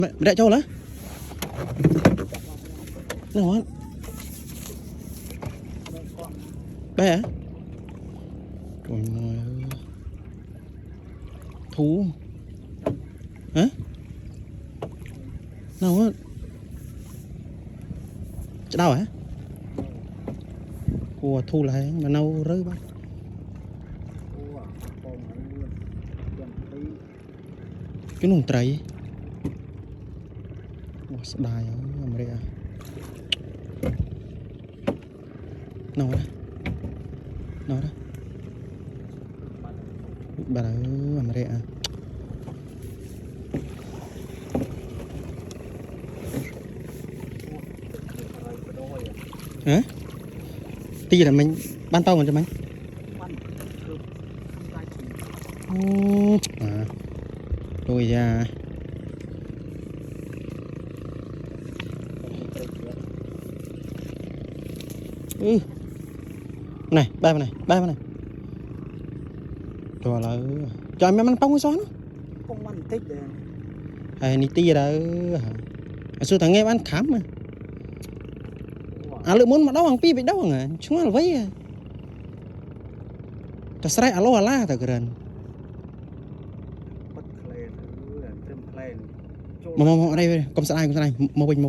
mẹ đại châu lá nào á bé à trời ơi thú hả nào á đâu hả của thu lại mà nâu rơi bác cái nùng trái đài ở America nào đó bà ở America hả tí là mình ban tao mà cho mình à tôi ra này ba này rồi là trời mẹ mình bông cái xóa nó không ăn thích đấy hay ní tia đó xưa thằng nghe ăn khám mà à lựa muốn mà đâu hàng pi bị đâu à chúng là vấy ta sải alo ala ta keren mà ở đây công xã này mô bình